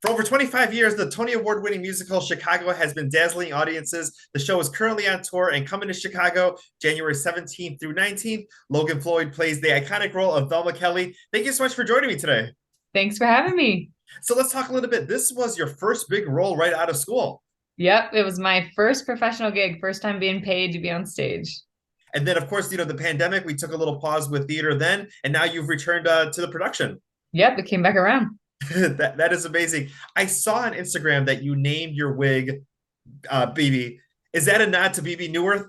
For over 25 years, the Tony Award winning musical Chicago has been dazzling audiences. The show is currently on tour and coming to Chicago January 17th through 19th. Logan Floyd plays the iconic role of Velma Kelly. Thank you so much for joining me today. Thanks for having me. So let's talk a little bit. This was your first big role right out of school. Yep, it was my first professional gig, first time being paid to be on stage. And then, of course, the pandemic, we took a little pause with theater then, and now you've returned to the production. Yep, it came back around. That is amazing. I saw on Instagram that you named your wig BB. Is that a nod to BB Newirth?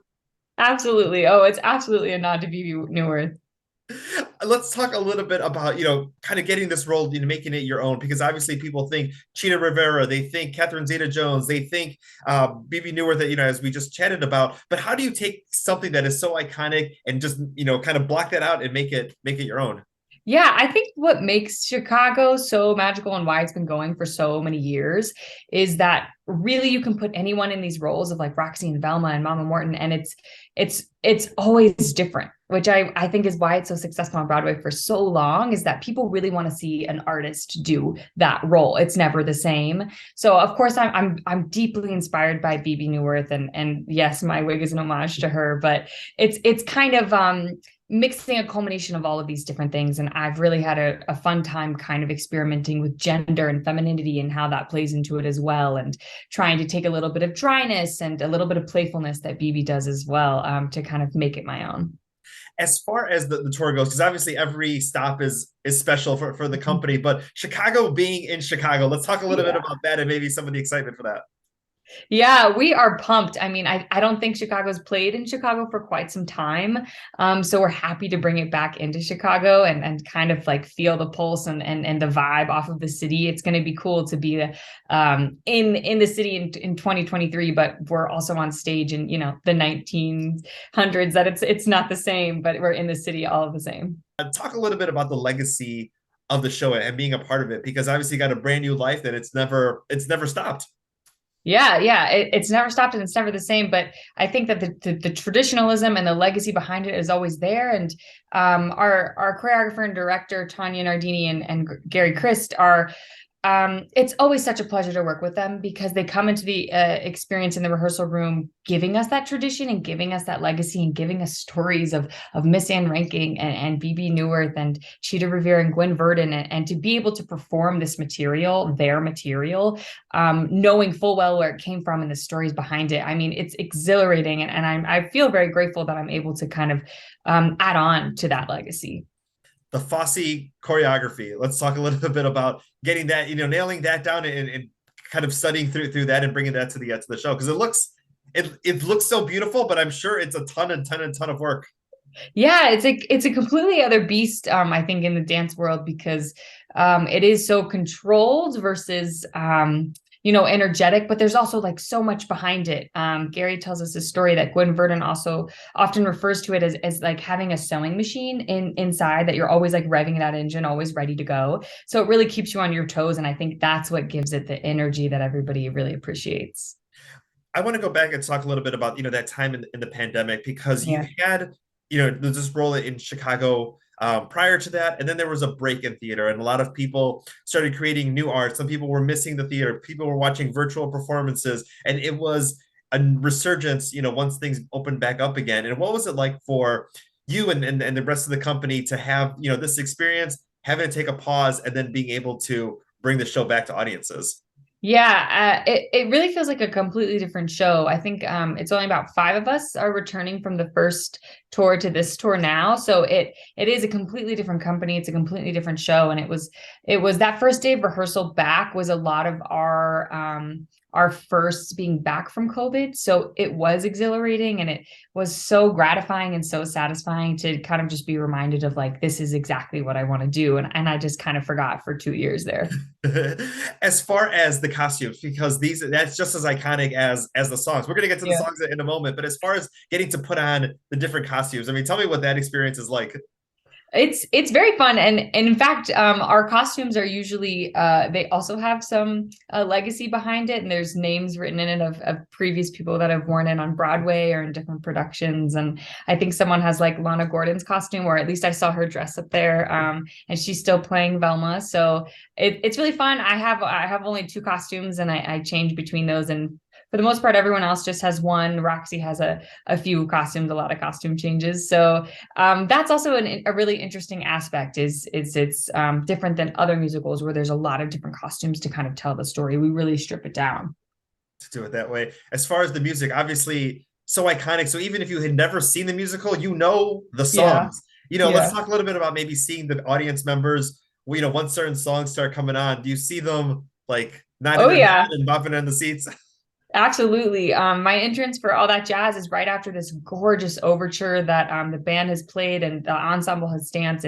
Absolutely. Oh, it's absolutely a nod to BB Newirth. Let's talk a little bit about, kind of getting this role, making it your own, because obviously people think Cheetah Rivera, they think Catherine Zeta-Jones, they think BB Newirth, that, as we just chatted about. But how do you take something that is so iconic and just, kind of block that out and make it your own? Yeah, I think what makes Chicago so magical and why it's been going for so many years is that really you can put anyone in these roles of like Roxy and Velma and Mama Morton, and it's always different, which I think is why it's so successful on Broadway for so long, is that people really want to see an artist do that role. It's never the same. So of course I'm deeply inspired by BB Newirth, and yes, my wig is an homage to her, but it's kind of mixing a culmination of all of these different things. And I've really had a fun time kind of experimenting with gender and femininity and how that plays into it as well. And trying to take a little bit of dryness and a little bit of playfulness that BB does as well, to kind of make it my own. As far as the tour goes, because obviously every stop is special for the company, but Chicago being in Chicago, let's talk a little bit Yeah. about that and maybe some of the excitement for that. Yeah, we are pumped. I mean, I don't think Chicago's played in Chicago for quite some time. So we're happy to bring it back into Chicago and kind of like feel the pulse and the vibe off of the city. It's going to be cool to be in the city in 2023, but we're also on stage in, the 1900s, that it's not the same, but we're in the city all the same. Talk a little bit about the legacy of the show and being a part of it, because obviously you got a brand new life that it's never stopped. Yeah, it's never stopped and it's never the same. But I think that the traditionalism and the legacy behind it is always there. And our choreographer and director Tanya Nardini and Gary Christ are. It's always such a pleasure to work with them because they come into the experience in the rehearsal room, giving us that tradition and giving us that legacy and giving us stories of Miss Anne Ranking and BB Newirth and Cheetah Rivera and Gwen Verdon, and to be able to perform this material, their material, knowing full well where it came from and the stories behind it. I mean, it's exhilarating, and I feel very grateful that I'm able to kind of add on to that legacy. The Fosse choreography. Let's talk a little bit about getting that, nailing that down and kind of studying through that and bringing that to the show, because it looks so beautiful, but I'm sure it's a ton of work. Yeah, it's a completely other beast, I think, in the dance world because it is so controlled versus energetic, but there's also like so much behind it. Gary tells us a story that Gwen Verdon also often refers to it as like having a sewing machine inside, that you're always like revving that engine, always ready to go. So it really keeps you on your toes, and I think that's what gives it the energy that everybody really appreciates. I want to go back and talk a little bit about that time in the pandemic, because you Yeah. had this role in Chicago prior to that, and then there was a break in theater, and a lot of people started creating new art. Some people were missing the theater. People were watching virtual performances, and it was a resurgence. Once things opened back up again. And what was it like for you and the rest of the company to have this experience, having to take a pause, and then being able to bring the show back to audiences? Yeah, it really feels like a completely different show. I think it's only about five of us are returning from the first tour to this tour now, so it is a completely different company. It's a completely different show, and it was that first day of rehearsal back was a lot of our first being back from COVID. So it was exhilarating, and it was so gratifying and so satisfying to kind of just be reminded of like, this is exactly what I want to do, and I just kind of forgot for 2 years there. As far as the costumes, because that's just as iconic as the songs. We're gonna get to the Yeah. songs in a moment, but as far as getting to put on the different costumes, I mean, tell me what that experience is like. It's very fun, and in fact, our costumes are usually they also have some legacy behind it, and there's names written in it of previous people that have worn it on Broadway or in different productions. And I think someone has like Lana Gordon's costume, or at least I saw her dress up there, and she's still playing Velma. So it's really fun. I have only two costumes, and I change between those, and for the most part, everyone else just has one. Roxy has a few costumes, a lot of costume changes. So that's also a really interesting aspect. Is it's different than other musicals where there's a lot of different costumes to kind of tell the story. We really strip it down. To do it that way. As far as the music, obviously so iconic. So even if you had never seen the musical, you know the Yeah, songs. Let's yeah. talk a little bit about maybe seeing the audience members. Once certain songs start coming on, do you see them like nodding Oh their head yeah. and bopping in the seats? Absolutely. My entrance for All That Jazz is right after this gorgeous overture that the band has played and the ensemble has danced.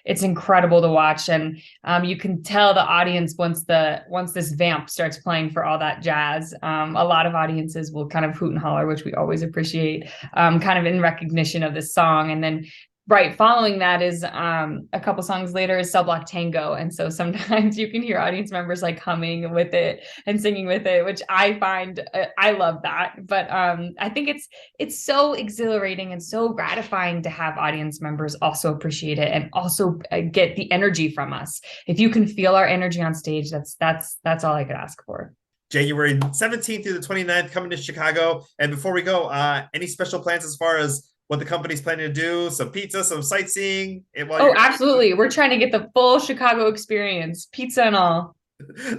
It's incredible to watch, and you can tell the audience once this vamp starts playing for All That Jazz. A lot of audiences will kind of hoot and holler, which we always appreciate, kind of in recognition of this song. And then right following that is a couple songs later is Cell Block Tango, and so sometimes you can hear audience members like humming with it and singing with it, which I find I love that. But I think it's so exhilarating and so gratifying to have audience members also appreciate it and also get the energy from us. If you can feel our energy on stage, that's all I could ask for. January 17th through the 29th, coming to Chicago. And before we go, any special plans as far as what the company's planning to do? Some pizza, some sightseeing while Oh, you're absolutely. We're trying to get the full Chicago experience, pizza and all.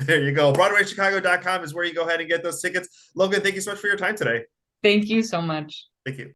there you go. BroadwayChicago.com is where you go ahead and get those tickets. Logan, thank you so much for your time today. Thank you so much. Thank you.